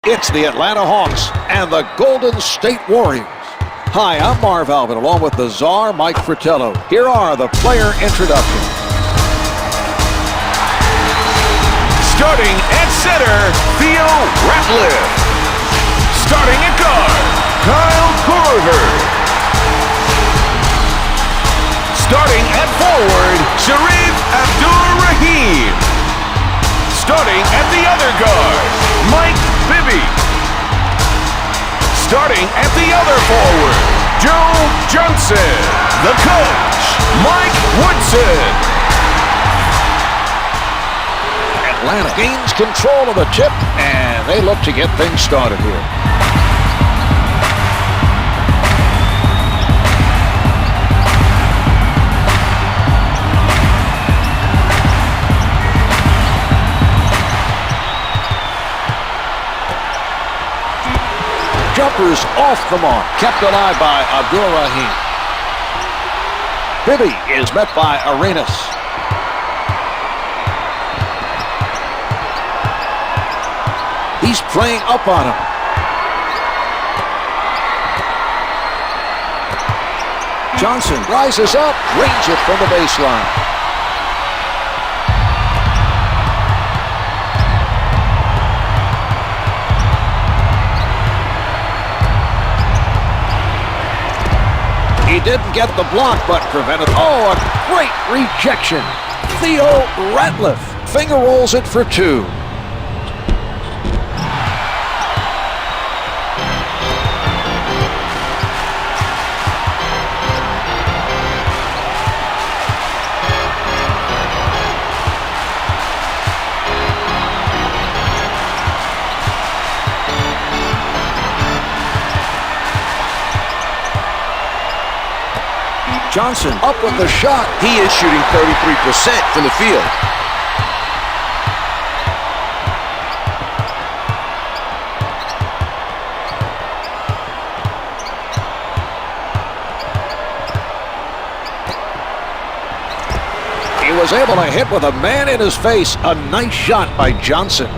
It's the Atlanta Hawks and the Golden State Warriors. Hi, I'm Marv Alvin, along with the czar, Mike Fratello. Here are the player introductions. Starting at center, Theo Ratliff. Starting at guard, Kyle Korver. Starting at forward, Shareef Abdur-Rahim. Starting at the other guard, Bibby. Starting at the other forward, Joe Johnson. The coach, Mike Woodson. Atlanta gains control of the tip, and they look to get things started here. Jumpers off the mark, kept alive by Abdur-Rahim. Bibby is met by Arenas. He's playing up on him. Johnson rises up, range it from the baseline. He didn't get the block, but prevented. Oh, a great rejection. Theo Ratliff finger rolls it for two. Johnson up with the shot. He is shooting 33% from the field. He was able to hit with a man in his face. A nice shot by Johnson.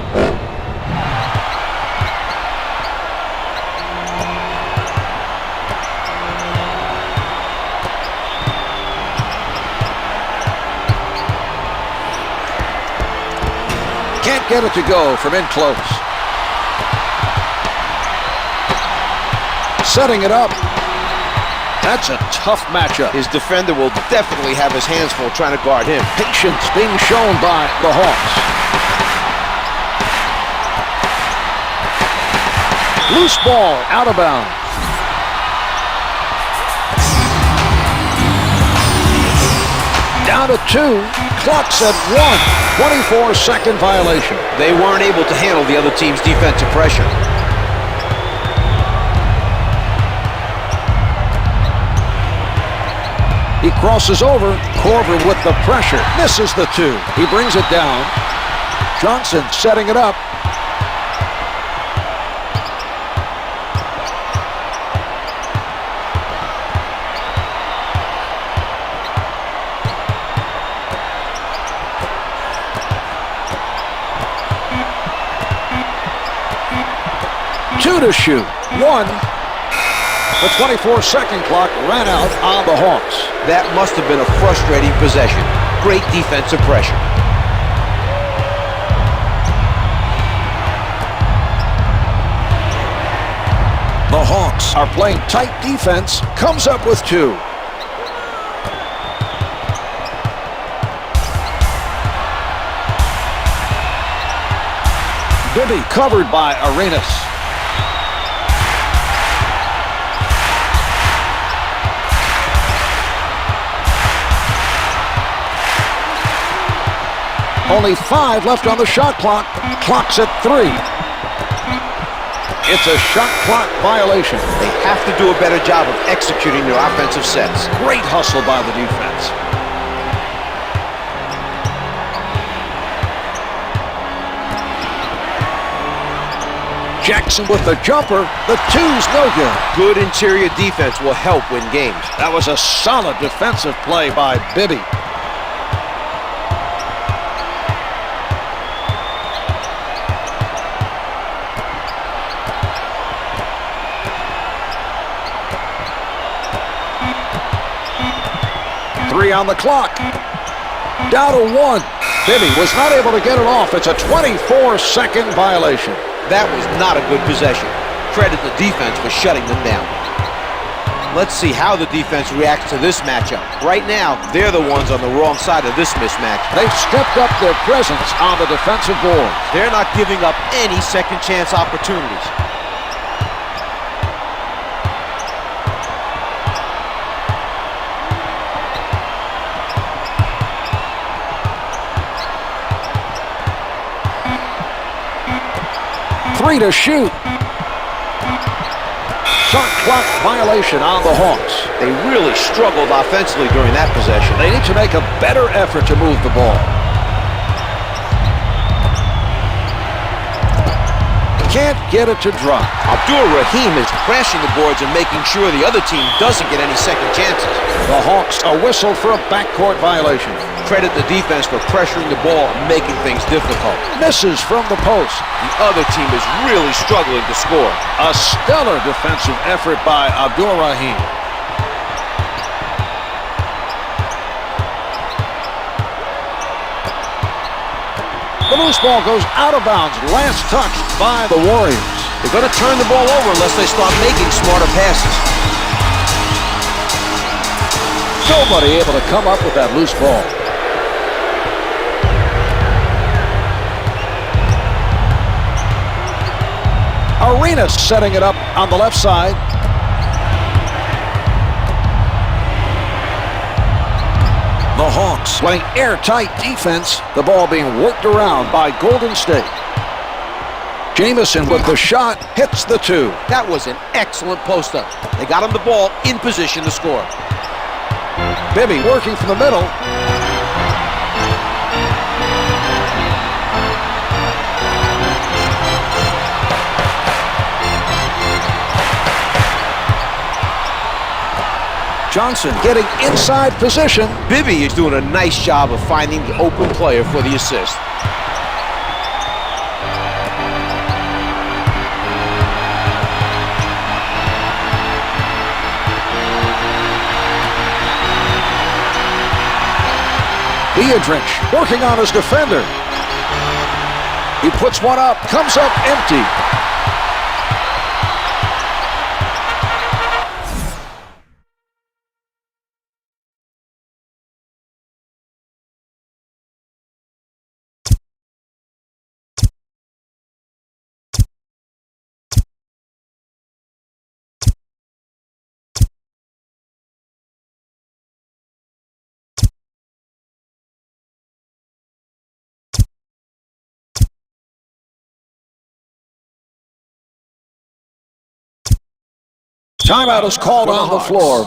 Can't get it to go from in close. Setting it up. That's a tough matchup. His defender will definitely have his hands full trying to guard him. Patience being shown by the Hawks. Loose ball out of bounds. Down to two. Clock's at 24-second violation. They weren't able to handle the other team's defensive pressure. He crosses over. Korver with the pressure. Misses the two. He brings it down. Johnson setting it up. Two to shoot. One. The 24-second clock ran out on the Hawks. That must have been a frustrating possession. Great defensive pressure. The Hawks are playing tight defense. Comes up with two. Bibby covered by Arenas. Only 5 left on the shot clock. Clock's at 3. It's a shot clock violation. They have to do a better job of executing their offensive sets. Great hustle by the defense. Jackson with the jumper. The two's no good. Good interior defense will help win games. That was a solid defensive play by Bibby. 3 on the clock. Down to 1. Bibby was not able to get it off. It's a 24-second violation. That was not a good possession. Credit the defense for shutting them down. Let's see how the defense reacts to this matchup. Right now, they're the ones on the wrong side of this mismatch. They've stepped up their presence on the defensive boards. They're not giving up any second-chance opportunities. Three to shoot. Shot clock violation on the Hawks. They really struggled offensively during that possession. They need to make a better effort to move the ball. Can't get it to drop. Abdur-Rahim is crashing the boards and making sure the other team doesn't get any second chances. The Hawks are whistled for a backcourt violation. Credit the defense for pressuring the ball and making things difficult. Misses from the post. The other team is really struggling to score. A stellar defensive effort by Abdur-Rahim. The loose ball goes out of bounds. Last touch by the Warriors. They're going to turn the ball over unless they start making smarter passes. Nobody able to come up with that loose ball. Arenas setting it up on the left side. The Hawks playing airtight defense. The ball being worked around by Golden State. Jamison with the shot, hits the 2. That was an excellent post-up. They got him the ball in position to score. Bibby working from the middle. Johnson getting inside position. Bibby is doing a nice job of finding the open player for the assist. working on his defender. He puts one up, comes up empty. Timeout is called on the floor.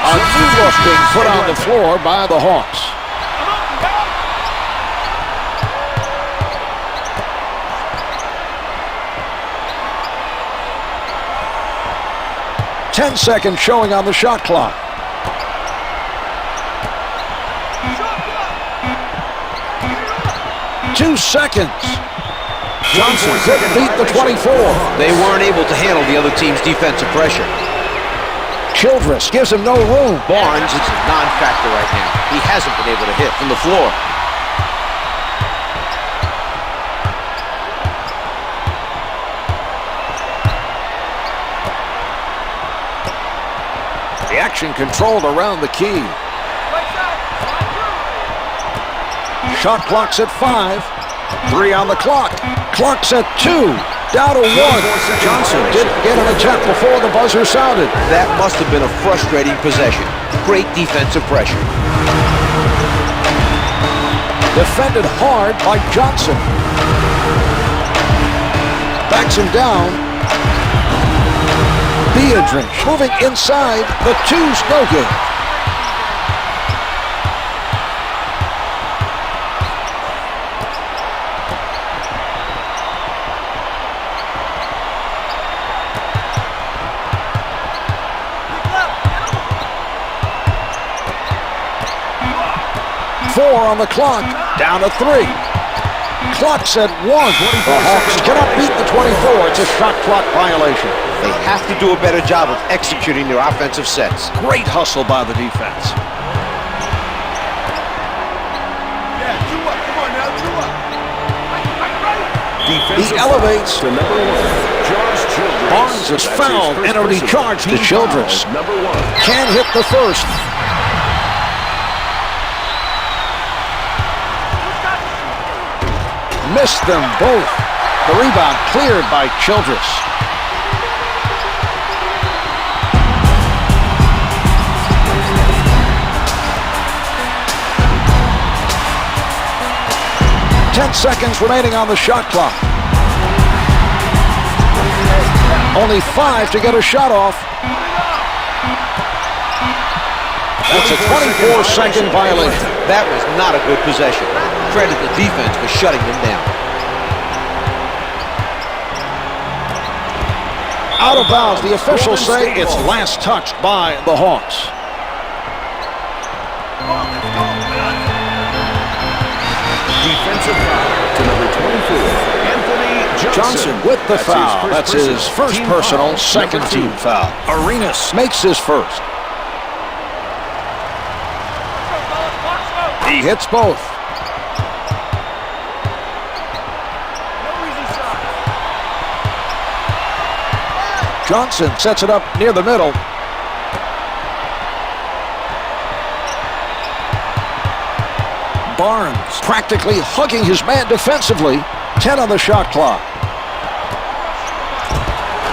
A new look being put on the floor by the Hawks. Ten seconds showing on the shot clock. Two seconds. Johnson couldn't beat the 24. They weren't able to handle the other team's defensive pressure. Childress gives him no room. Barnes is a non-factor right now. He hasn't been able to hit from the floor. The action controlled around the key. Shot clock's at 5. 3 on the clock. Clock's at 2. Down to 1. Johnson didn't get an attempt before the buzzer sounded. That must have been a frustrating possession. Great defensive pressure. Defended hard by Johnson. Backs him down. Moving inside, the two's no good. 4 on the clock, down to 3. Clock's at 1. The Hawks cannot beat the 24. It's a shot clock violation. They have to do a better job of executing their offensive sets. Great hustle by the defense. He elevates. To number 1, Josh Childress. Barnes is fouled and already charged to Childress. Number 1. Can't hit the first. Missed them both. The rebound cleared by Childress. Ten seconds remaining on the shot clock. Only 5 to get a shot off. That's a 24-second violation. That was not a good possession. Credit the defense for shutting them down. Out of bounds. The officials say it's last touched by the Hawks. Defensive foul to number 24, Anthony Johnson with the foul. That's his first personal, second team foul. Arenas makes his first. He hits both. Johnson sets it up near the middle. Barnes practically hugging his man defensively. 10 on the shot clock.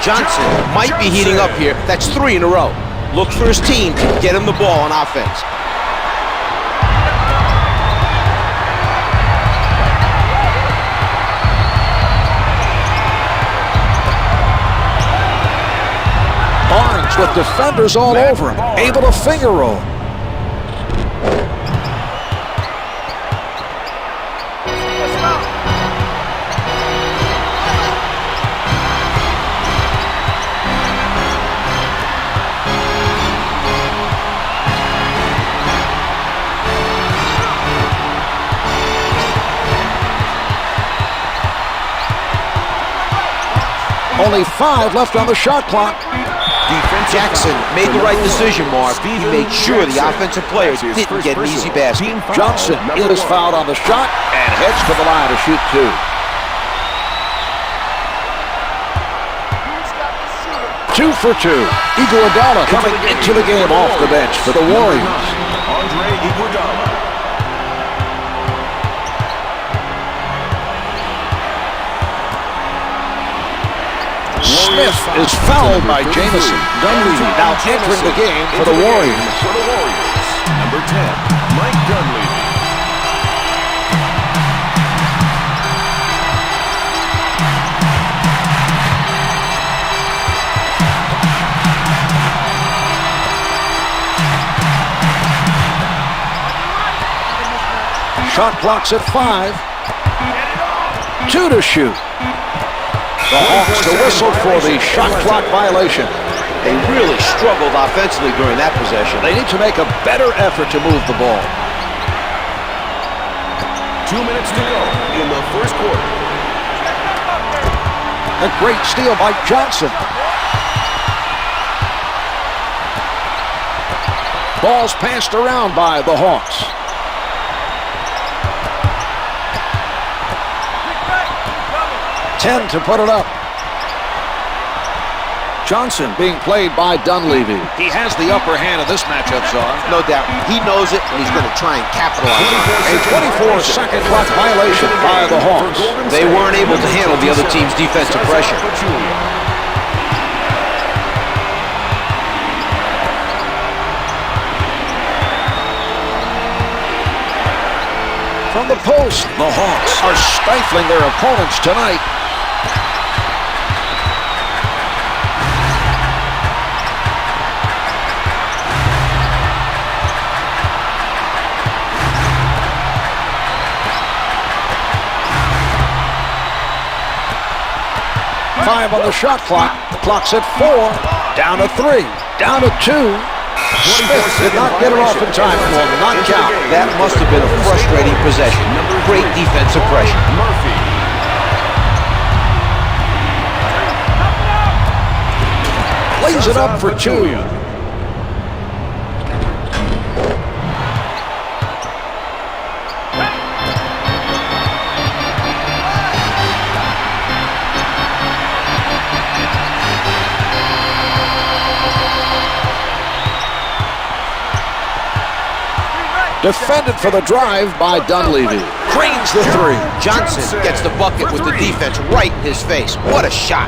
Johnson might be heating up here. That's 3 in a row. Look for his team to get him the ball on offense. Barnes with defenders all over him, able to finger roll. Only 5 left on the shot clock. Jackson made the right decision, Mark. He made sure the offensive players didn't get an easy basket. Johnson is fouled on the shot and heads to the line to shoot 2. 2 for 2. Iguodala coming into the game off the bench for the Warriors. Andre Iguodala. Smith is fouled by Jamison. Dunleavy now entering the game for the Warriors. Number 10, Mike Dunleavy. Shot clock's at 5. 2 to shoot. The Hawks to whistle for the shot clock violation. They really struggled offensively during that possession. They need to make a better effort to move the ball. 2 minutes to go in the first quarter. A great steal by Johnson. Ball's passed around by the Hawks. To put it up. Johnson being played by Dunleavy. He has the upper hand in this matchup, Shaw. No doubt. He knows it, and he's going to try and capitalize on it. A 24-second clock violation by the Hawks. They weren't able to handle the other team's defensive pressure. From the post, the Hawks are stifling their opponents tonight. Five on the shot clock. The clock's at 4. Down to 3. Down to 2. Smith did not get it off in time and will not count. That must have been a frustrating possession. Great defensive pressure. Murphy. Lays it up for two. Defended for the drive by Dunleavy. Cranes the three. Johnson gets the bucket with the defense right in his face. What a shot.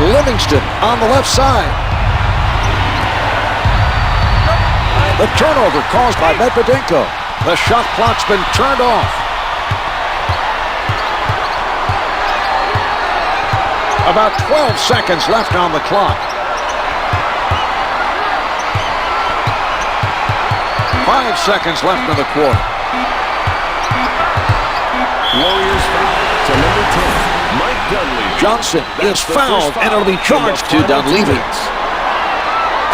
Livingston on the left side. The turnover caused by Medvedenko. The shot clock's been turned off. About 12 seconds left on the clock. 5 seconds left in the quarter. Warriors foul to number 10, Mike Dunleavy. Johnson is fouled, and it'll be charged to Dunleavy.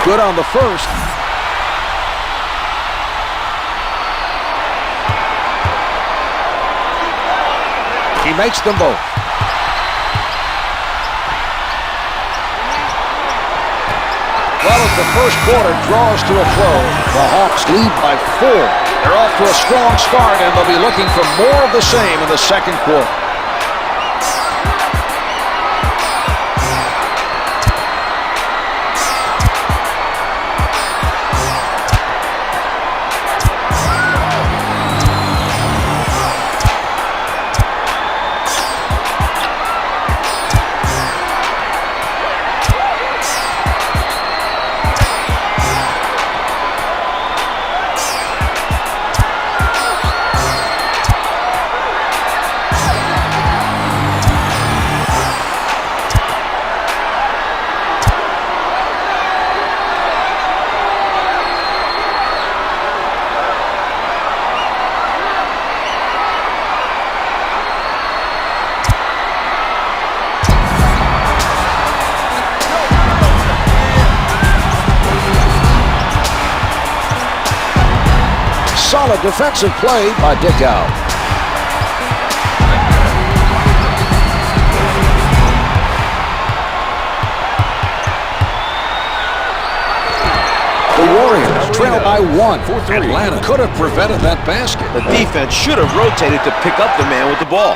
Good on the first. He makes them both. Well, as the first quarter draws to a close, the Hawks lead by 4. They're off to a strong start, and they'll be looking for more of the same in the second quarter. Solid defensive play by Dickow. The Warriors trail by 1. Atlanta could have prevented that basket. The defense should have rotated to pick up the man with the ball.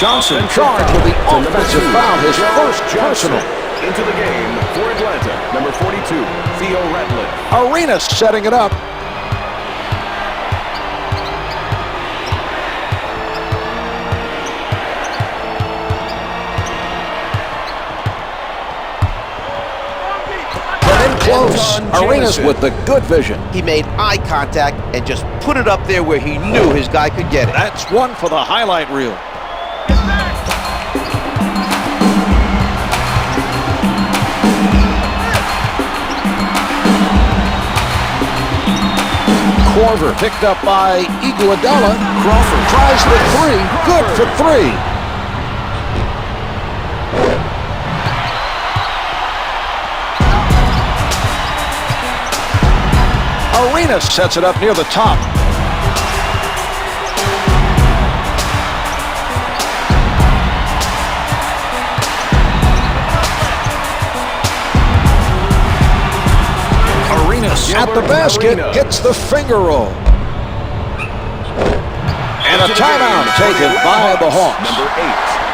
Johnson charged with the offensive foul, his first personal. Into the game for Atlanta, number 42, Theo Ratliff. Arenas setting it up. But in close, Antawn Arenas Jamison. with the good vision. He made eye contact and just put it up there where he knew his guy could get it. That's one for the highlight reel. Corver picked up by Iguodala. Crawford tries the three. Good for 3. Arenas sets it up near the top. At the basket, hits the finger roll. And a timeout taken by the Hawks. Number 8,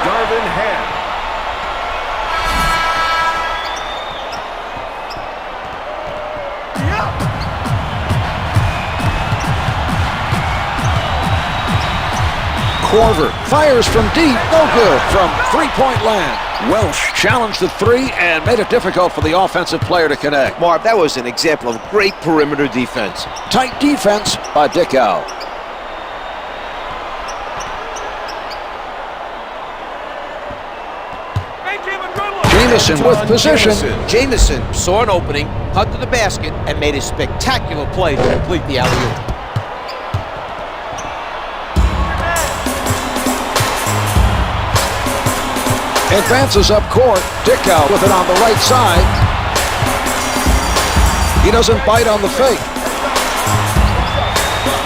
Darvin Ham. Corver fires from deep, no good from three-point land. Welsh challenged the three and made it difficult for the offensive player to connect. Marv, that was an example of great perimeter defense. Tight defense by Dickow. Jamison with position. Jamison saw an opening, cut to the basket, and made a spectacular play to complete the alley-oop. Advances up court. Dickow with it on the right side. He doesn't bite on the fake.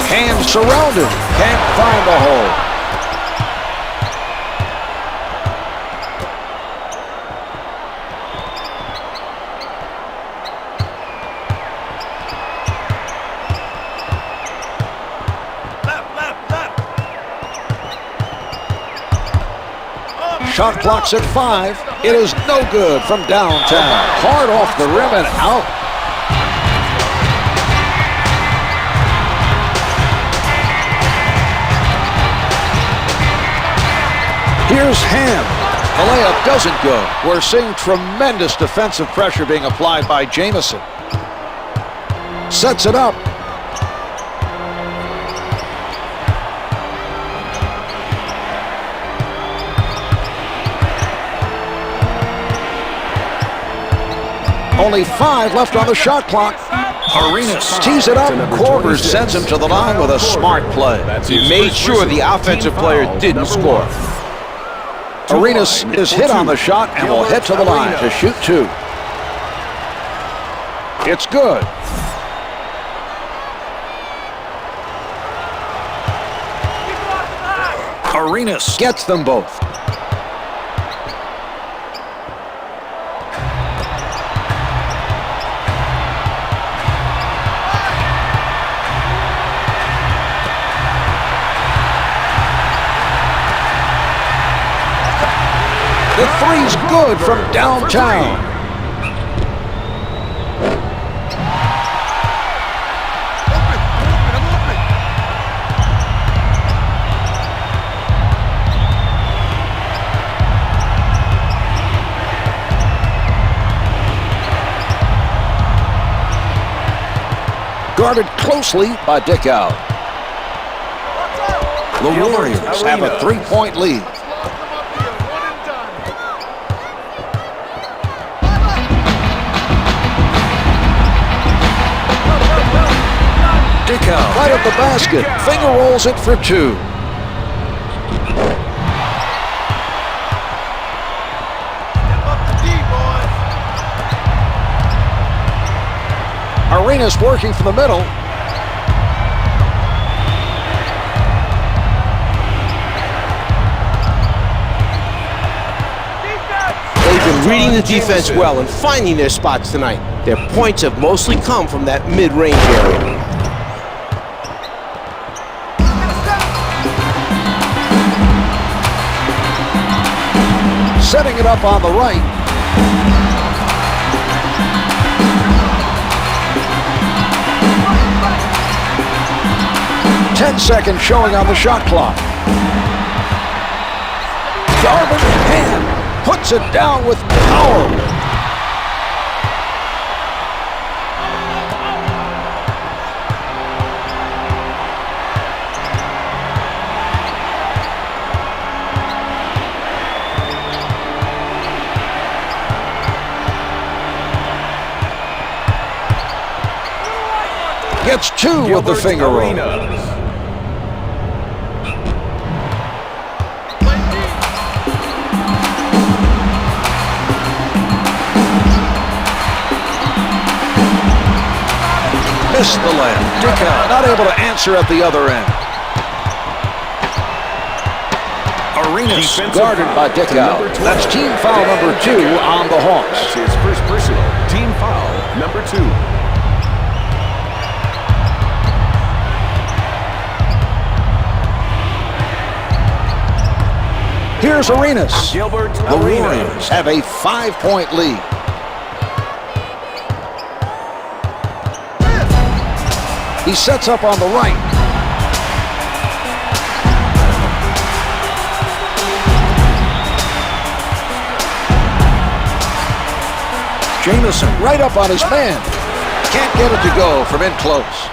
Hands surrounded. Can't find the hole. Shot clock's at 5. It is no good from downtown. Hard off the rim and out. Here's Ham. The layup doesn't go. We're seeing tremendous defensive pressure being applied by Jamison. Sets it up. Only 5 left on the shot clock. Arenas tees it up. Korver sends him to the line with a smart play. He made sure the offensive player didn't score. Arenas is hit on the shot and will head to the line to shoot 2. It's good. Arenas gets them both. The three's good from downtown. Guarded closely by Dickow. The Warriors have a 3-point lead. Dickow right at the basket. Finger rolls it for 2. Arenas working from the middle. They've been reading the defense well and finding their spots tonight. Their points have mostly come from that mid-range area. Setting it up on the right. Ten-second showing on the shot clock. Darvin Ham puts it down with power. Gets 2 with the finger roll. Missed the layup. Dickow not able to answer at the other end. Arenas guarded by Dickow. That's team foul number 2 on the Hawks. That's his first personal. Team foul number 2. Here's Arenas. Gilbert The Arenas Warriors have a 5-point lead. He sets up on the right. Jamison right up on his man. Can't get it to go from in close.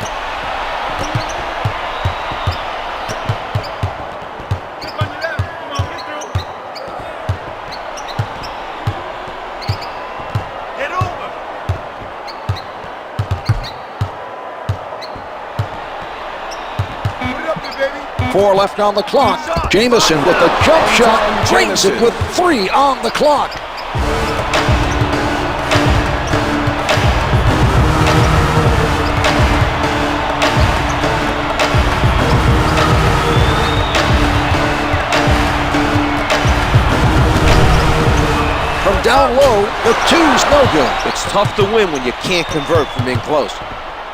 4 left on the clock. Jamison with the jump shot, brings it with 3 on the clock. From down low, the 2's no good. It's tough to win when you can't convert from in close.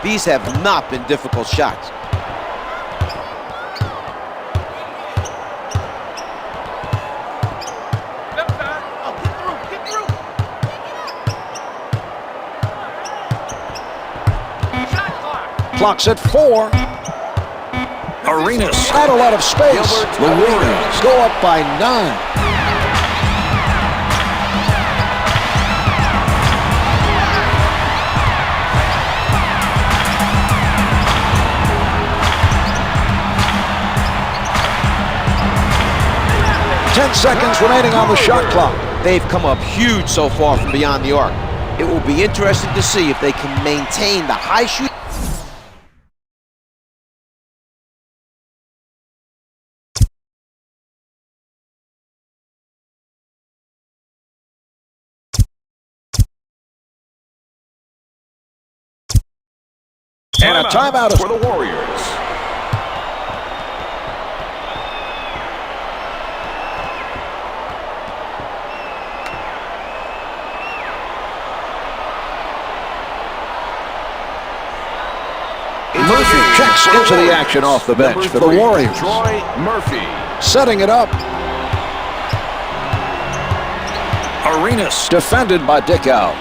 These have not been difficult shots. Clock's at 4. Arenas, not a lot of space. The Warriors go up by 9. Seconds remaining on the shot clock. They've come up huge so far from beyond the arc. It will be interesting to see if they can maintain the high shoot. And a timeout for the Warriors. Murphy checks into the action off the bench for the Warriors. Troy Murphy. Setting it up. Arenas defended by Dickow.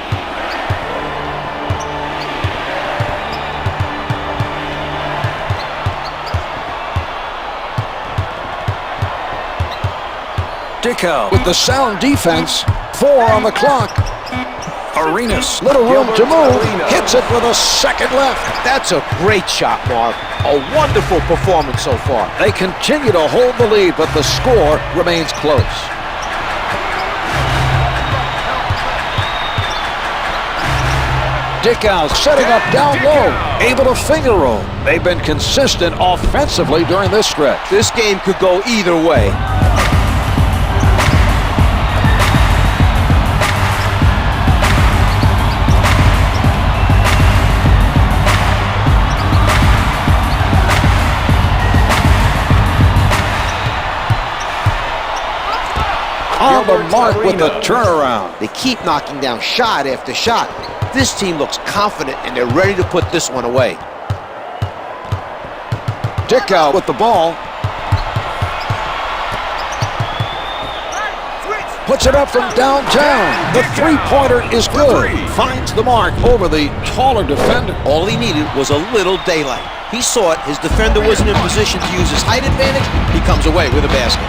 Dickow with the sound defense. 4 on the clock. Arenas, little room to move, hits it with a second left. That's a great shot, Marv. A wonderful performance so far. They continue to hold the lead, but the score remains close. Dickow setting up down low, able to finger roll. They've been consistent offensively during this stretch. This game could go either way. On the mark with the turnaround. They keep knocking down shot after shot. This team looks confident and they're ready to put this one away. Dickow with the ball. Puts it up from downtown. The three-pointer is good. Finds the mark over the taller defender. All he needed was a little daylight. He saw it. His defender wasn't in position to use his height advantage. He comes away with a basket.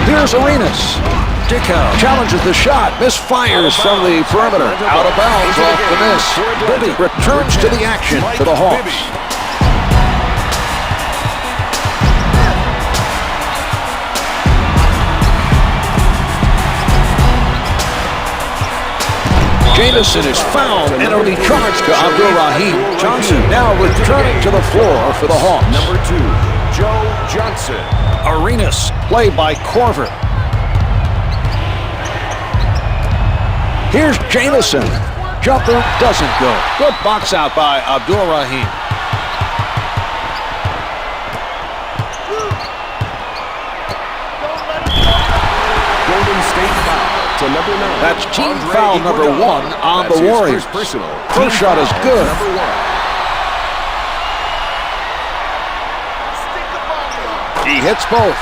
Here's Arenas. Dickow challenges the shot, misfires from the perimeter. Out of bounds off the miss. Bibby returns to the action for the Hawks. Jamison is fouled and it'll be charged to Abdur-Rahim. Johnson now returning to the floor for the Hawks. Number 2, Joe Johnson. Arenas, played by Corver. Here's Jamison. Jumper doesn't go. Good box out by Abdur-Rahim. Golden State foul to number 9. That's team foul number 1 on the Warriors. First shot is good. Number 1. He hits both.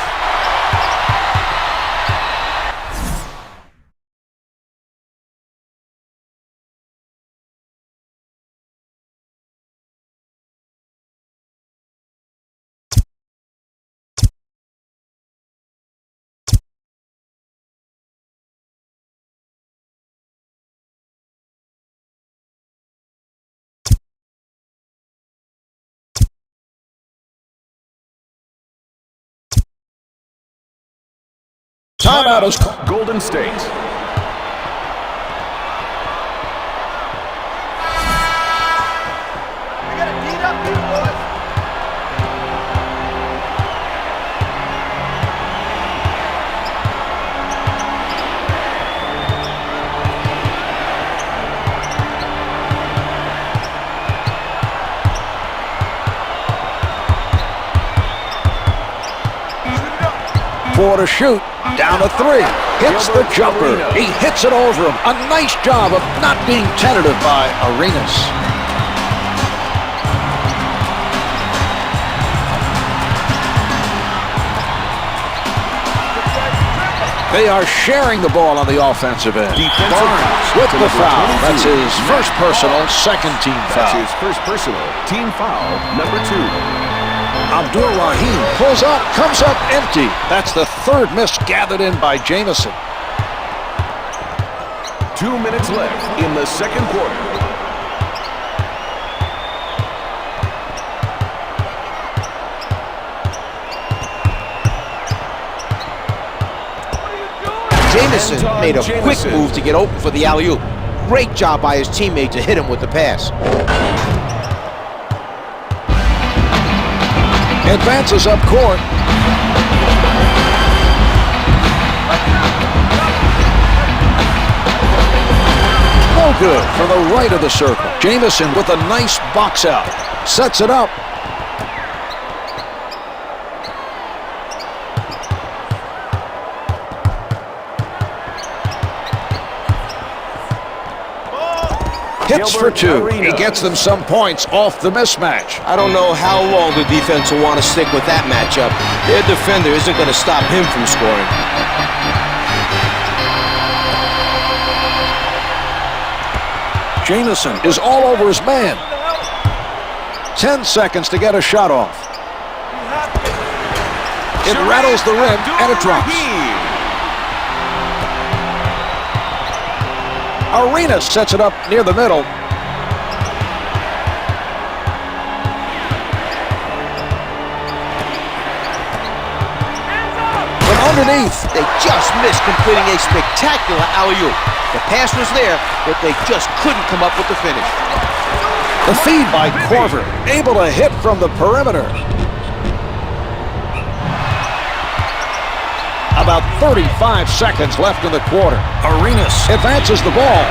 Timeout is called. Golden State. Four to shoot, down to three, hits the jumper, he hits it over him. A nice job of not being tentative by Arenas. They are sharing the ball on the offensive end. Barnes with the foul. That's his first personal, second team foul. That's his first personal, team foul, number 2. Abdur-Rahim pulls up, comes up empty. That's the third miss gathered in by Jamison. 2 minutes left in the second quarter. Jamison made a Antawn quick Jamison. move to get open for the alley-oop. Great job by his teammate to hit him with the pass. Advances up court. No good from the right of the circle. Jamison with a nice box out. Sets it up. Hits for two. He gets them some points off the mismatch. I don't know how long the defense will want to stick with that matchup. Their defender isn't going to stop him from scoring. Jamison is all over his man. 10 seconds to get a shot off. It rattles the rim and it drops. Arenas sets it up near the middle. From underneath. They just missed completing a spectacular alley-oop. The pass was there, but they just couldn't come up with the finish. The feed by Korver, able to hit from the perimeter. About 35 seconds left in the quarter. Arenas advances the ball.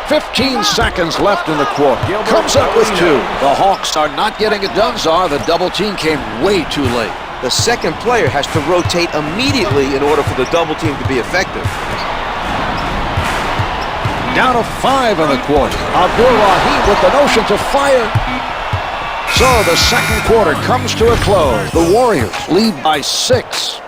"15 seconds left in the quarter. Comes up with two. The Hawks are not getting it done, Czar. The double team came way too late. The second player has to rotate immediately in order for the double team to be effective. Down to 5 in the quarter. Abdur-Rahim with the notion to fire. So the second quarter comes to a close. The Warriors lead by 6.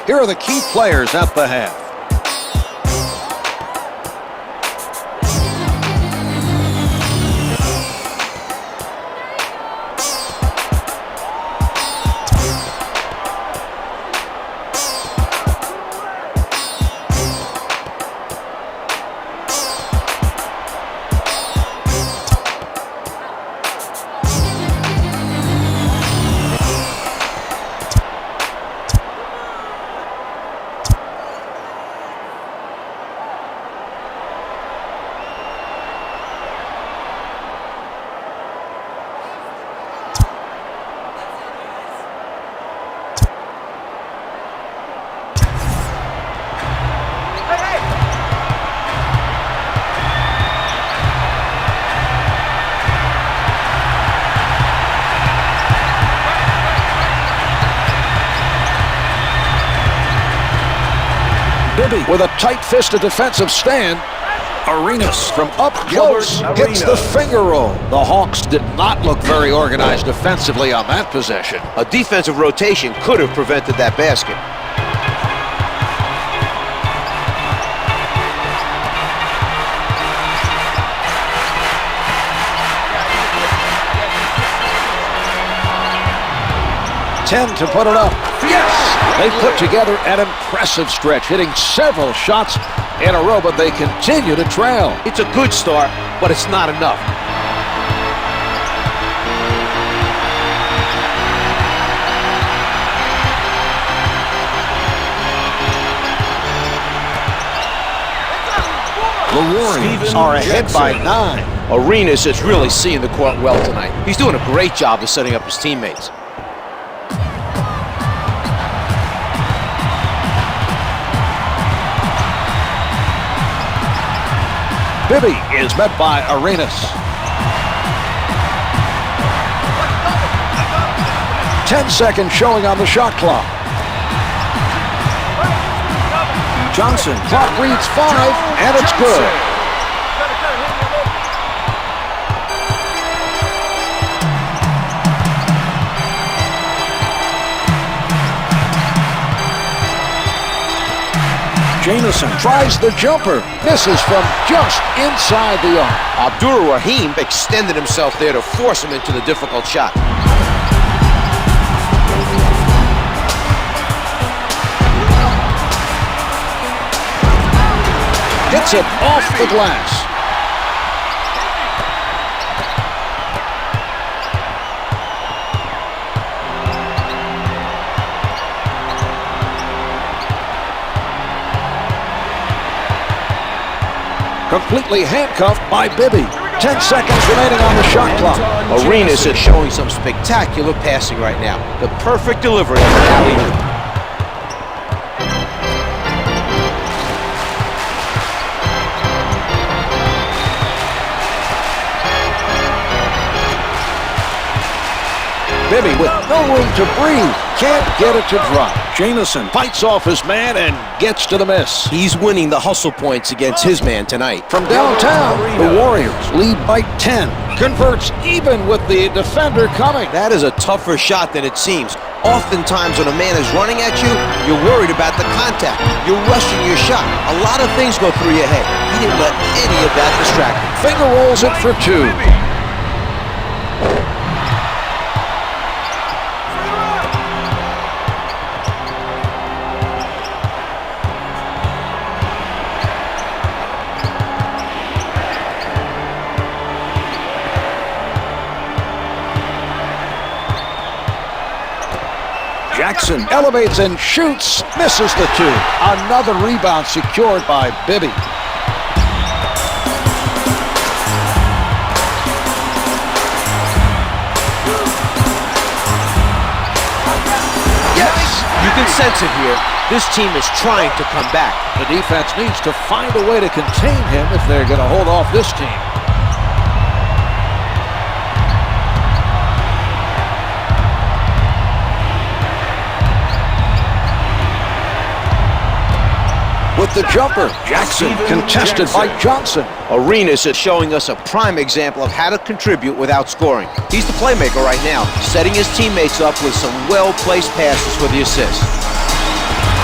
Here are the key players at the half. Bibby with a tight-fisted defensive stand. Arenas from up close hits the finger roll. The Hawks did not look very organized defensively on that possession. A defensive rotation could have prevented that basket. To put it up. Yes! They put together an impressive stretch, hitting several shots in a row, but they continue to trail. It's a good start, but it's not enough. The Warriors are ahead by 9. Arenas is really seeing the court well tonight. He's doing a great job of setting up his teammates. Bibby is met by Arenas. 10 seconds showing on the shot clock. Johnson, clock reads 5, and it's good. Jamison tries the jumper, misses from just inside the arc. Abdur-Rahim extended himself there to force him into the difficult shot. Hits it off the glass. Completely handcuffed by Bibby. 10 seconds remaining on the shot clock. Arenas is showing some spectacular passing right now. The perfect delivery of the alley-oop. Bibby with no room to breathe. Can't get it to drop. Jamison fights off his man and gets to the miss. He's winning the hustle points against his man tonight. From downtown, the Warriors lead by 10. Converts even with the defender coming. That is a tougher shot than it seems. Oftentimes when a man is running at you, you're worried about the contact. You're rushing your shot. A lot of things go through your head. He didn't let any of that distract him. Finger rolls it for 2. Jackson elevates and shoots, misses the 2. Another rebound secured by Bibby. Yes! You can sense it here. This team is trying to come back. The defense needs to find a way to contain him if they're going to hold off this team. With the jumper, Jackson contested by Johnson. Arenas is showing us a prime example of how to contribute without scoring. He's the playmaker right now, setting his teammates up with some well-placed passes for the assist.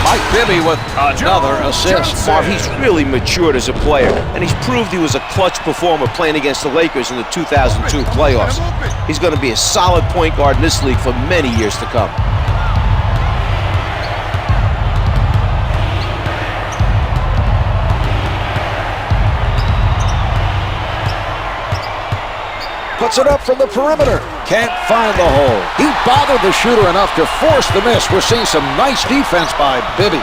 Mike Bibby with another assist. Marv, he's really matured as a player, and he's proved he was a clutch performer playing against the Lakers in the 2002 playoffs. He's going to be a solid point guard in this league for many years to come. Puts it up from the perimeter. Can't find the hole. He bothered the shooter enough to force the miss. We're seeing some nice defense by Bibby.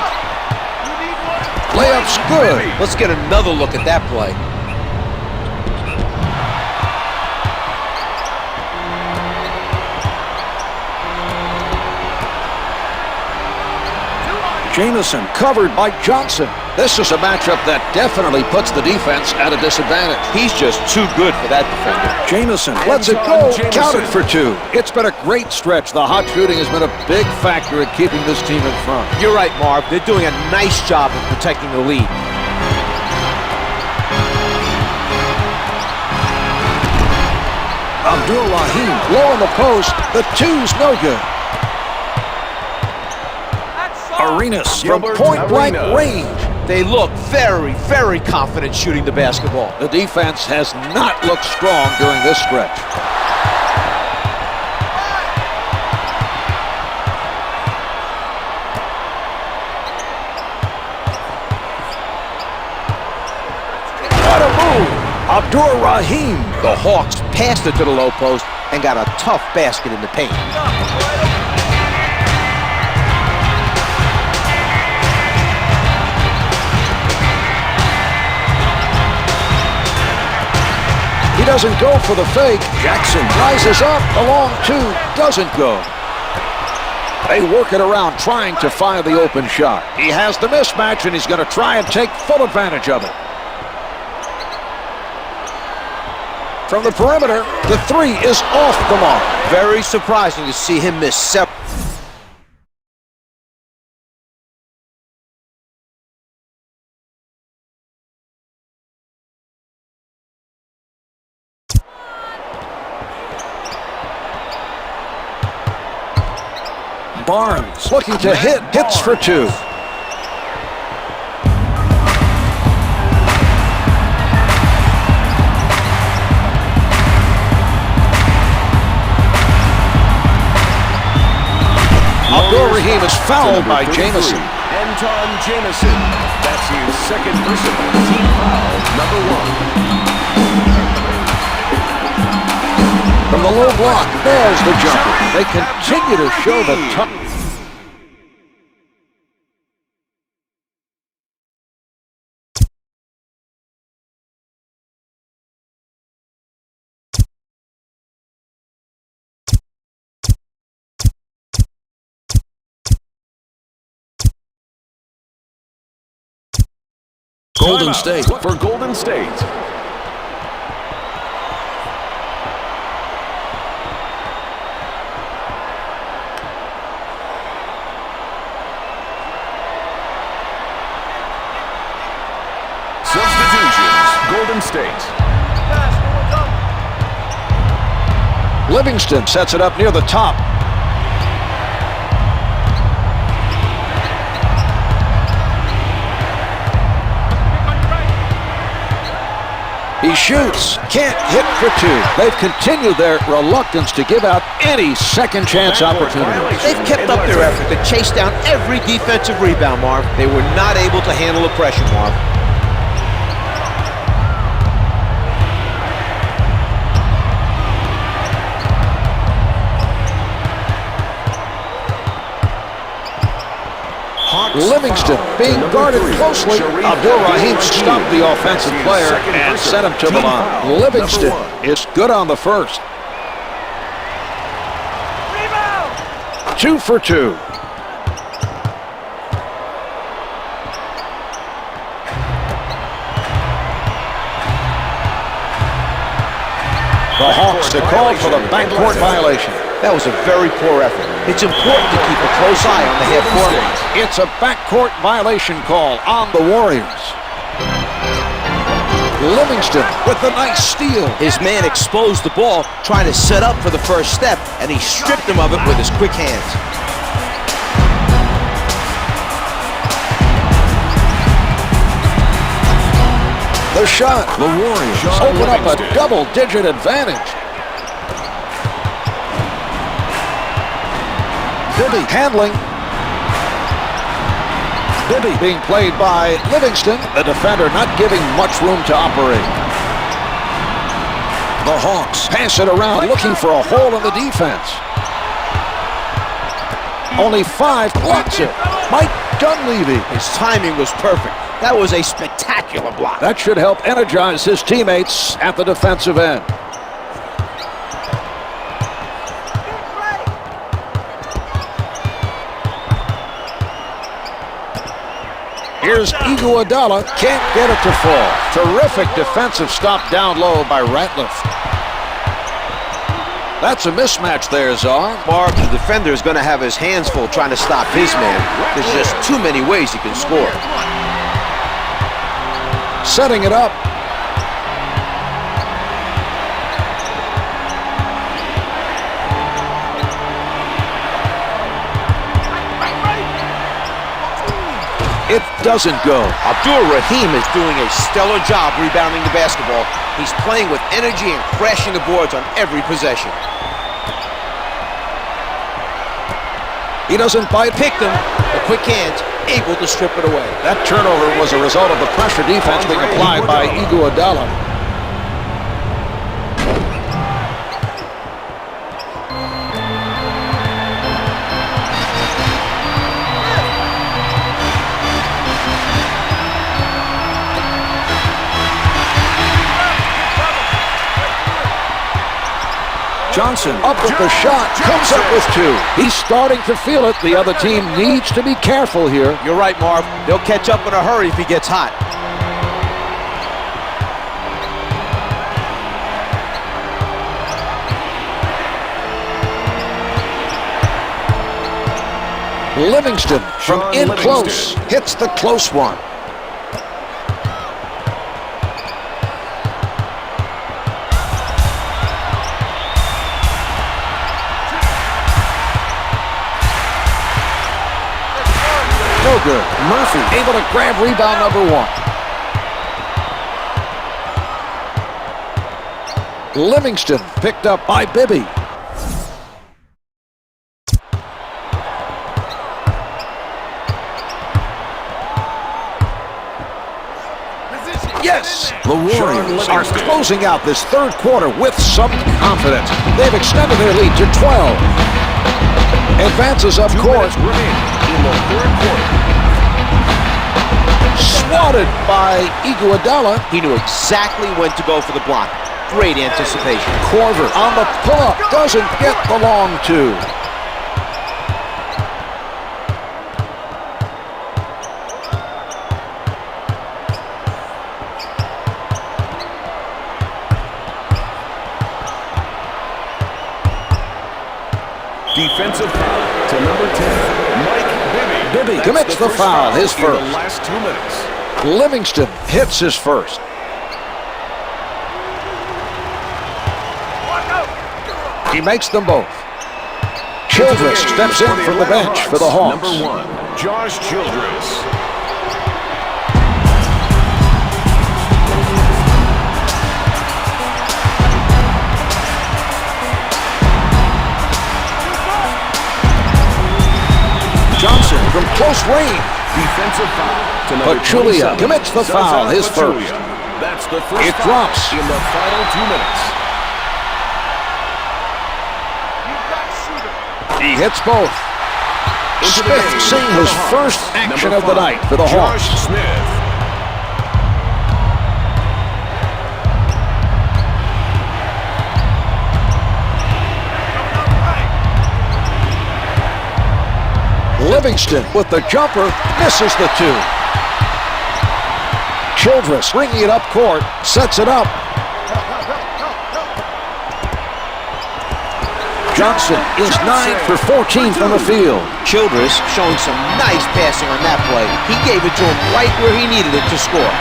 Layup's good. Let's get another look at that play. Jamison covered by Johnson. This is a matchup that definitely puts the defense at a disadvantage. He's just too good for that defender. Jamison lets it go, counted for 2. It's been a great stretch. The hot shooting has been a big factor in keeping this team in front. You're right, Marv. They're doing a nice job of protecting the lead. Abdur-Rahim low in the post. The 2's no good. Arenas from point-blank range. They look very, very confident shooting the basketball. The defense has not looked strong during this stretch. Abdur-Rahim. The Hawks passed it to the low post and got a tough basket in the paint. He doesn't go for the fake. Jackson rises up, along two, doesn't go. They work it around, trying to find the open shot. He has the mismatch, and he's going to try and take full advantage of it. From the perimeter, the three is off the mark. Very surprising to see him miss several. Barnes looking to hit, hits for two. Abdur-Rahim is fouled by Jamison. Antawn Jamison. That's his second personal team foul, number 1. From the low block, there's the jumper. They continue to show the tough. Golden State. For Golden State. Substitutions. Golden State. Livingston sets it up near the top. He shoots, can't hit for two. They've continued their reluctance to give out any second chance opportunities. They've kept up their effort to chase down every defensive rebound, Marv. They were not able to handle the pressure, Marv. Livingston being guarded closely. Abdur-Rahim stopped the offensive player and sent him to the line. Livingston is good on the first. 2 for 2. The Hawks to call for the backcourt violation. That was a very poor effort. It's important to keep a close eye on the half-court line. It's a backcourt violation call on the Warriors. Livingston with the nice steal. His man exposed the ball, trying to set up for the first step, and he stripped him of it with his quick hands. The shot. The Warriors open up a double-digit advantage. Bibby handling. Bibby being played by Livingston. The defender not giving much room to operate. The Hawks pass it around, looking for a hole in the defense. Only 5 blocks it. Mike Dunleavy. His timing was perfect. That was a spectacular block. That should help energize his teammates at the defensive end. Here's Iguodala, can't get it to fall. Terrific defensive stop down low by Ratliff. That's a mismatch there, Czar. Marv, the defender is going to have his hands full trying to stop his man. There's just too many ways he can score. Setting it up. It doesn't go. Abdur-Rahim is doing a stellar job rebounding the basketball. He's playing with energy and crashing the boards on every possession. He doesn't bite. Picked him. The quick hands, able to strip it away. That turnover was a result of the pressure defense being applied by Iguodala. Johnson up with the shot, comes up with two. He's starting to feel it. The other team needs to be careful here. You're right, Marv. They'll catch up in a hurry if he gets hot. Livingston from in close hits the close one. No good. Murphy able to grab rebound number one. Livingston picked up by Bibby. Yes, the Warriors are closing out this third quarter with some confidence. They've extended their lead to 12. Advances up court. In the third quarter. Swatted by Iguodala. He knew exactly when to go for the block. Great anticipation. Corver on the pull-up. Doesn't get the long two. Defensive foul to number 10, Mike Bibby. Bibby commits the foul, his in the first. last 2 minutes. Livingston hits his first. He makes them both. Childress steps in from the bench for the Hawks. Number 1, Josh Childress. Johnson from close range. Defensive foul to number Pachulia 27. commits the foul, his first. That's the first It foul drops. in the final 2 minutes. He hits both. Smith seeing his first action of the night for the Hawks. Josh Smith. Livingston with the jumper, misses the two. Childress bringing it up court, sets it up. Johnson is 9 for 14 from the field. Childress showing some nice passing on that play. He gave it to him right where he needed it to score.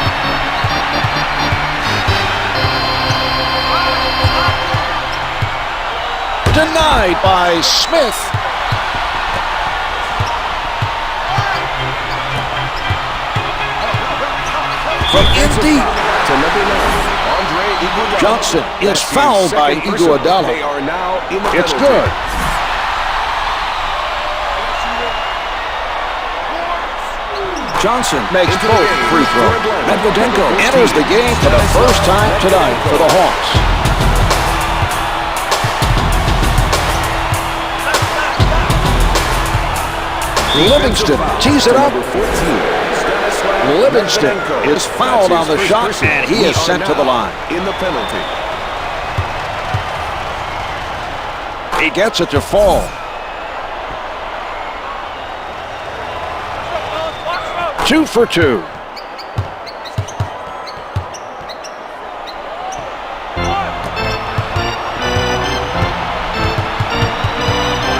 Denied by Smith. From in deep. To number 9, Andre Iguodala. Johnson is That's the fouled by second personal. Iguodala. They are now in the It's penalty. good. Johnson makes both free throws. Medvedenko enters the game for the first time tonight for the Hawks. Livingston tees it up. Livingston is fouled on the shot, and he is sent to the line. In the penalty. He gets it to fall. Two for two.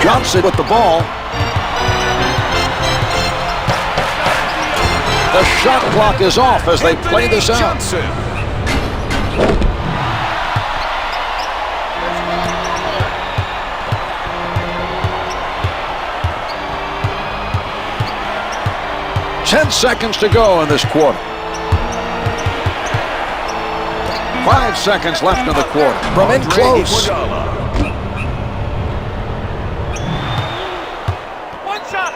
Johnson with the ball. The shot clock is off as they play this out. Johnson. Ten seconds to go in this quarter. 5 seconds left in the quarter. From in close. One shot.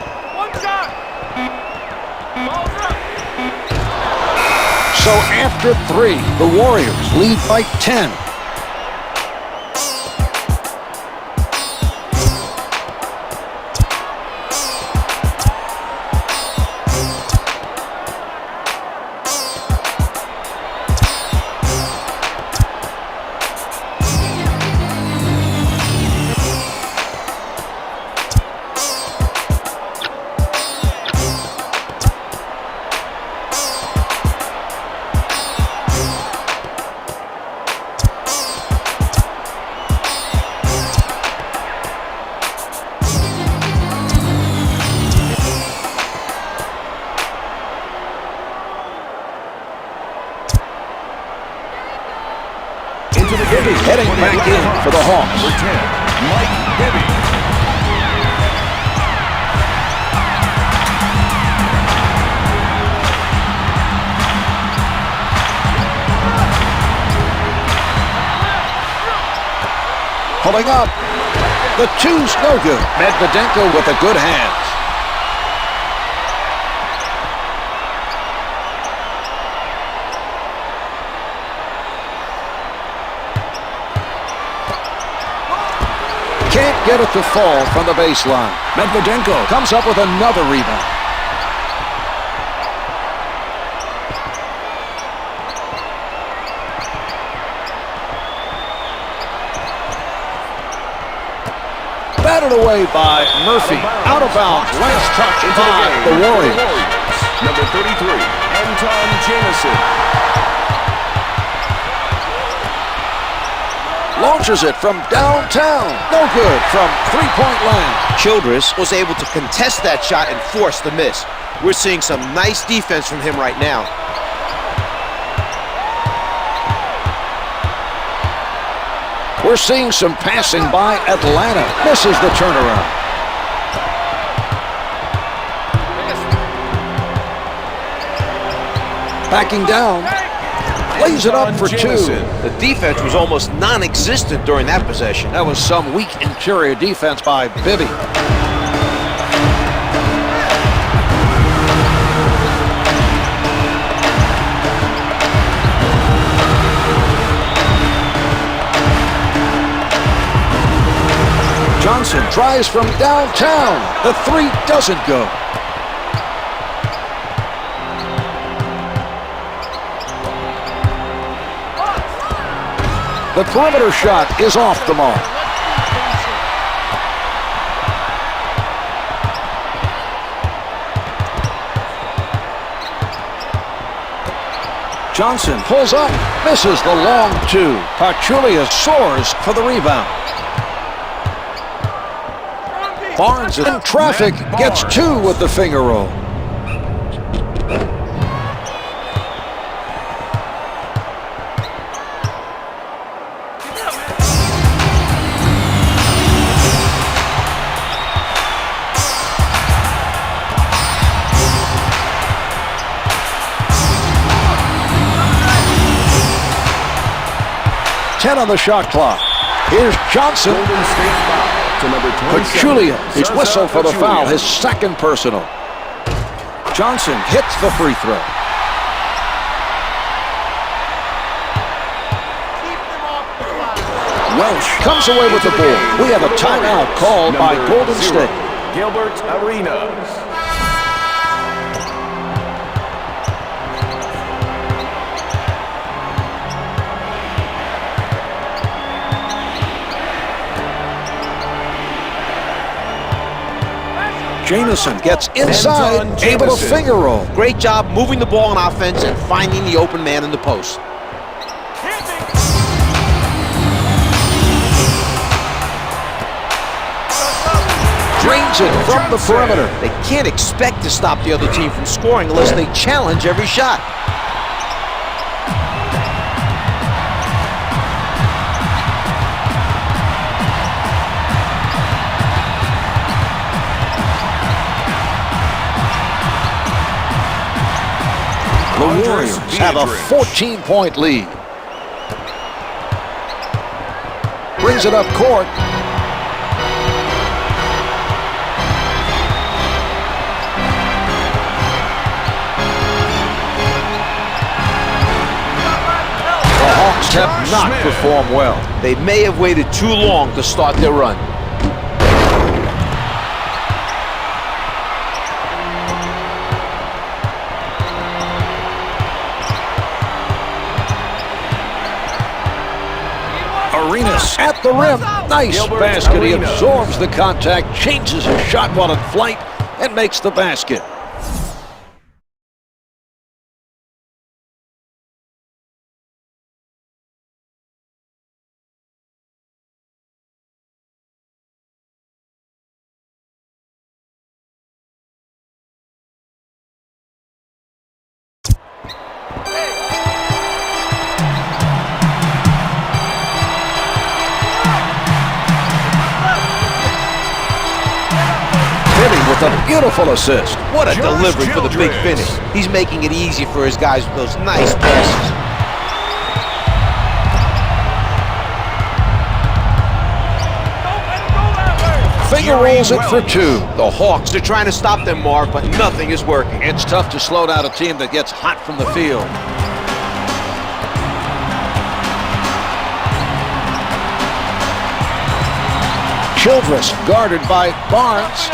So after 3, the Warriors lead by 10. the Bibby game. heading back in for the Hawks. Number 10, Mike Bibby. Pulling up. The two's no good. Medvedenko with a good hands. Can't get it to fall from the baseline. Medvedenko comes up with another rebound. Batted away by Murphy. Out of bounds. Last touch by the Warriors. Number 33, Antawn Jamison. Launches it from downtown. No good from three-point land. Childress was able to contest that shot and force the miss. We're seeing some nice defense from him right now. We're seeing some passing by Atlanta. Misses the turnaround. Backing down. Lays it up for two. The defense was almost non-existent during that possession. That was some weak interior defense by Bibby. Johnson tries from downtown. The three doesn't go. The perimeter shot is off the mark. Johnson pulls up, misses the long two. Pachulia soars for the rebound. Barnes in traffic, gets two with the finger roll. On the shot clock. Here's Johnson. Pachulia is whistled for the foul, his second personal. Johnson hits the free throw. Welsh comes away with the ball. We have a timeout called by Golden State. Gilbert Arenas. Jamison gets inside, able to finger roll. Great job moving the ball on offense and finding the open man in the post. Drains it from the perimeter. They can't expect to stop the other team from scoring unless they challenge every shot. The Warriors have a 14-point lead. Brings it up court. The Hawks have not performed well. They may have waited too long to start their run. Arenas at the rim. Nice Gilbert basket. He Arenas. absorbs the contact, changes his shot while in flight, and makes the basket. Beautiful assist. What a delivery for the big finish. He's making it easy for his guys with those nice passes. Finger rolls it for 2. The Hawks are trying to stop them, Mark, but nothing is working. It's tough to slow down a team that gets hot from the field. Childress guarded by Barnes.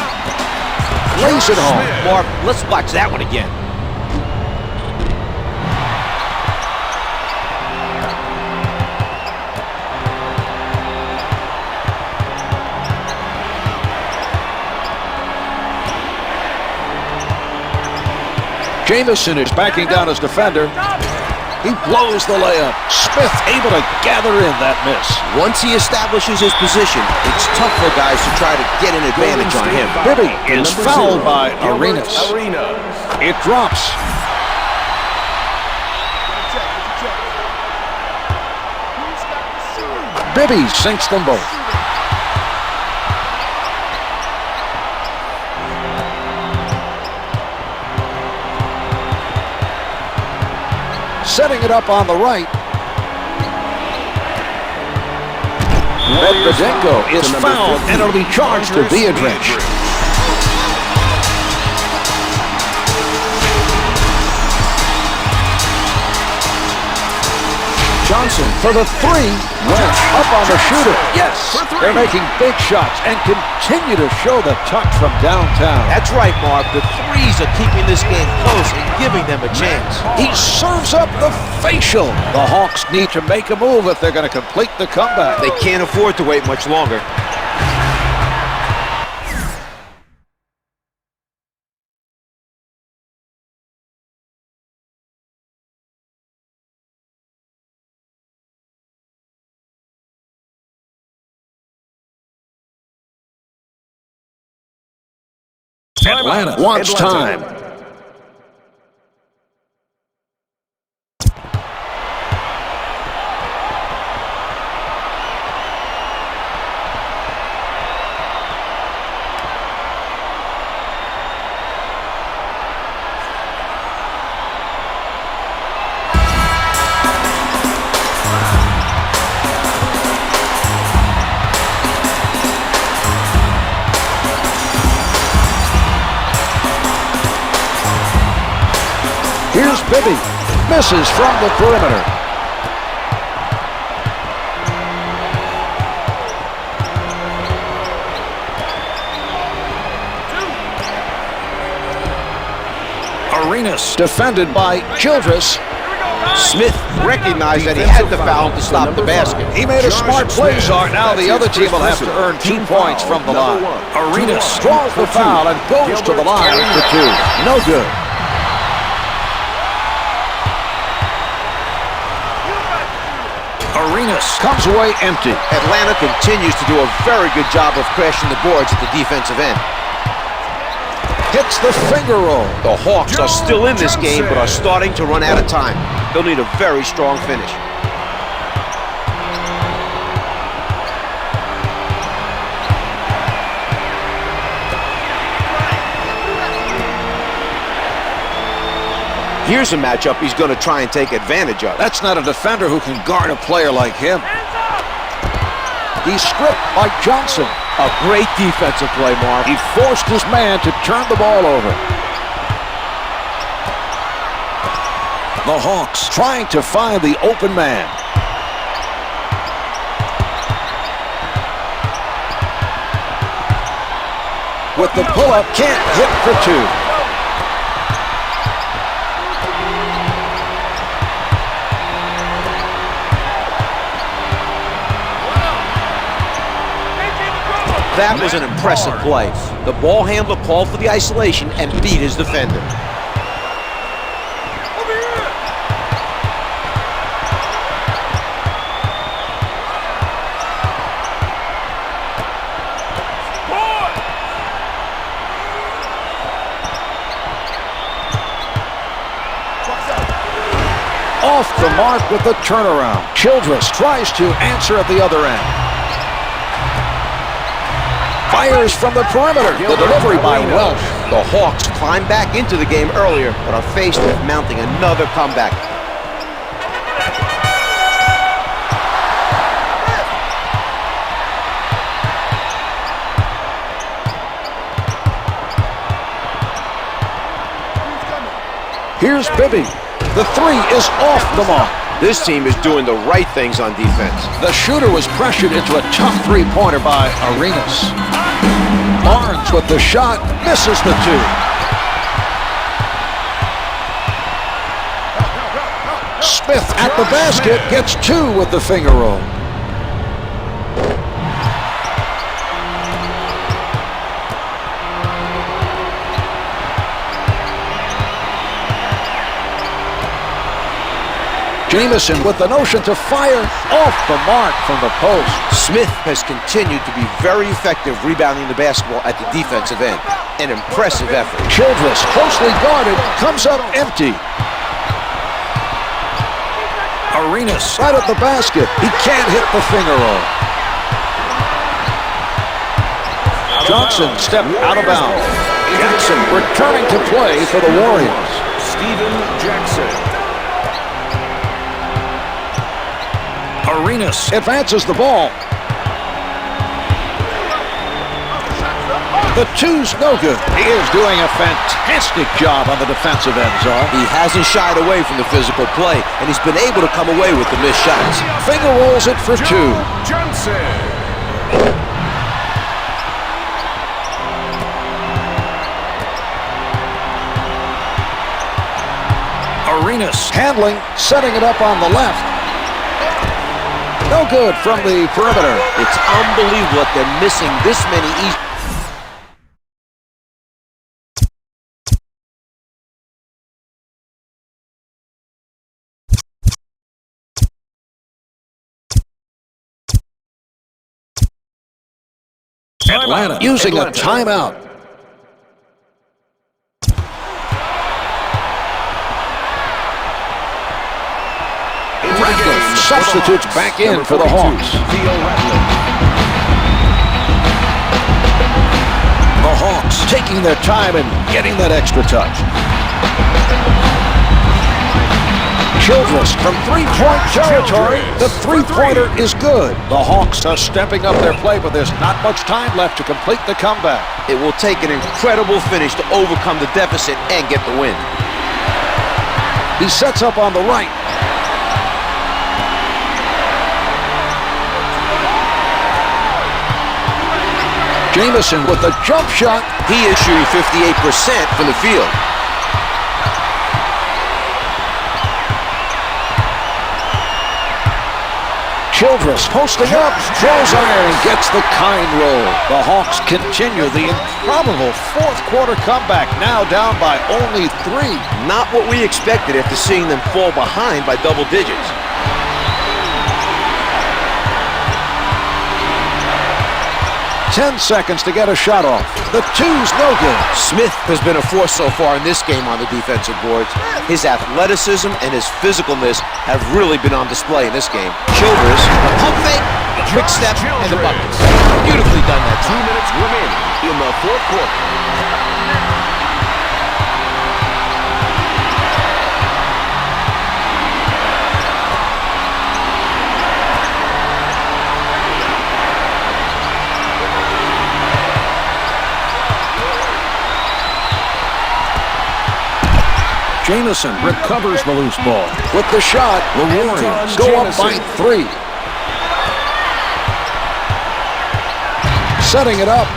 Lays it home. Mark, let's watch that one again. Jamison is backing down his defender. He blows the layup. Smith able to gather in that miss. Once he establishes his position, it's tough for guys to try to get an advantage on him. Bibby is fouled by Arenas. It drops. Bibby sinks them both. Setting it up on the right. Medvedenko is fouled, and it'll be charged to Beatrice. Johnson for the 3. Went up on the shooter. Yes, they're making big shots and continue to show the touch from downtown. That's right, Mark. The threes are keeping this game close and giving them a chance. He serves up the facial. The Hawks need to make a move if they're going to complete the comeback. They can't afford to wait much longer. Atlanta wants time. Here's Bibby. Misses from the perimeter. Arenas defended by Childress. Smith recognized that he had to foul to stop the basket. He made a smart play, Zart. Now the other team will have to earn 2 points from the line. Arenas draws the foul and goes to the line for 2. No good. Arenas comes away empty. Atlanta continues to do a very good job of crashing the boards at the defensive end. Hits the finger roll. The Hawks are still in this game, but are starting to run out of time. They'll need a very strong finish. Here's a matchup he's going to try and take advantage of. That's not a defender who can guard a player like him. He's stripped by Johnson. A great defensive play, Mark. He forced his man to turn the ball over. The Hawks trying to find the open man. With the pull-up, can't hit for 2. That was an impressive play. The ball handler called for the isolation and beat his defender. Off the mark with the turnaround. Childress tries to answer at the other end. Fires from the perimeter. The delivery by Welsh. The Hawks climbed back into the game earlier, but are faced with mounting another comeback. Here's Bibby. The three is off the mark. This team is doing the right things on defense. The shooter was pressured into a tough three-pointer by Arenas. Barnes with the shot, misses the two. Smith at the basket, gets two with the finger roll. Jamison with the notion to fire off the mark from the post. Smith has continued to be very effective rebounding the basketball at the defensive end. An impressive effort. Childress, closely guarded, comes up empty. Arenas right at the basket. He can't hit the finger roll. Johnson stepped out of bounds. Jackson returning to play for the Warriors. Steven Jackson. Arenas advances the ball. The two's no good. He is doing a fantastic job on the defensive end, Czar. He hasn't shied away from the physical play, and he's been able to come away with the missed shots. Finger rolls it for two. Johnson. Arenas handling, setting it up on the left. No good from the perimeter. It's unbelievable that they're missing this many easy. Atlanta using a timeout. Ratliff substitutes back in for the Hawks. The Hawks taking their time and getting that extra touch. Childress from three-point territory. The three-pointer is good. The Hawks are stepping up their play, but there's not much time left to complete the comeback. It will take an incredible finish to overcome the deficit and get the win. He sets up on the right. Jamison with the jump shot. He is shooting 58% from the field. Childress posting up, throws iron, gets the kind roll. The Hawks continue the improbable fourth quarter comeback, now down by only 3. Not what we expected after seeing them fall behind by double digits. Ten seconds to get a shot off. The two's no good. Smith has been a force so far in this game on the defensive boards. His athleticism and his physicalness have really been on display in this game. Childress, a pump fake, a quick step, and the bucket. Beautifully done that time. 2 minutes remaining in the fourth quarter. Jamison recovers the loose ball. With the shot, the Warriors go up by 3. Setting it up.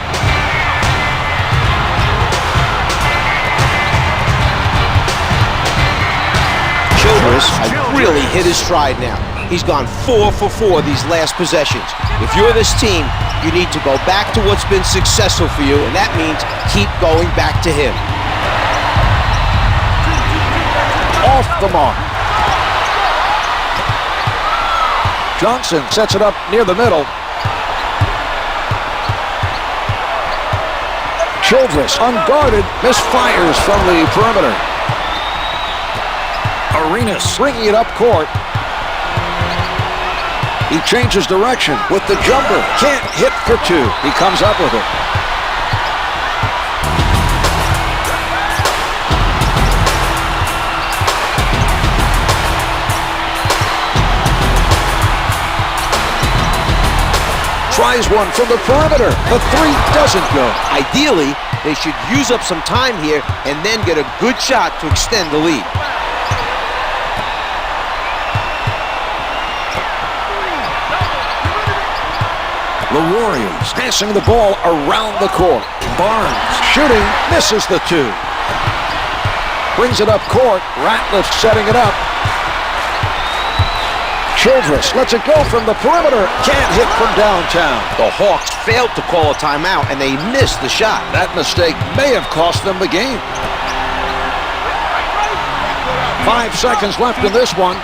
Childress has really hit his stride now. He's gone 4 for 4 these last possessions. If you're this team, you need to go back to what's been successful for you, and that means keep going back to him. Off the mark. Johnson sets it up near the middle. Childress, unguarded, misfires from the perimeter. Arenas bringing it up court. He changes direction with the jumper. Can't hit for 2. He comes up with it. Tries one from the perimeter. The three doesn't go. Ideally, they should use up some time here and then get a good shot to extend the lead. The Warriors passing the ball around the court. Barnes shooting, misses the two. Brings it up court. Ratliff setting it up. Childress lets it go from the perimeter. Can't hit from downtown. The Hawks failed to call a timeout, and they missed the shot. That mistake may have cost them the game. 5 seconds left in this one.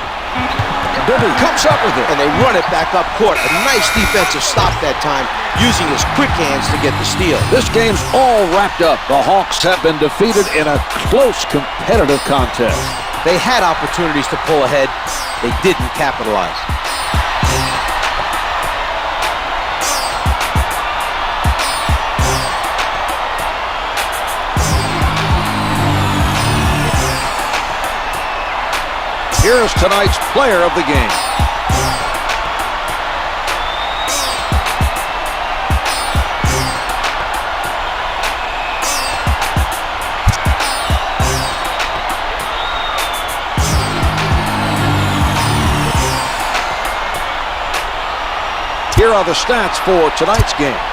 Bibby comes up with it. And they run it back up court. A nice defensive stop that time, using his quick hands to get the steal. This game's all wrapped up. The Hawks have been defeated in a close competitive contest. They had opportunities to pull ahead. They didn't capitalize. Here's tonight's player of the game. Here are the stats for tonight's game.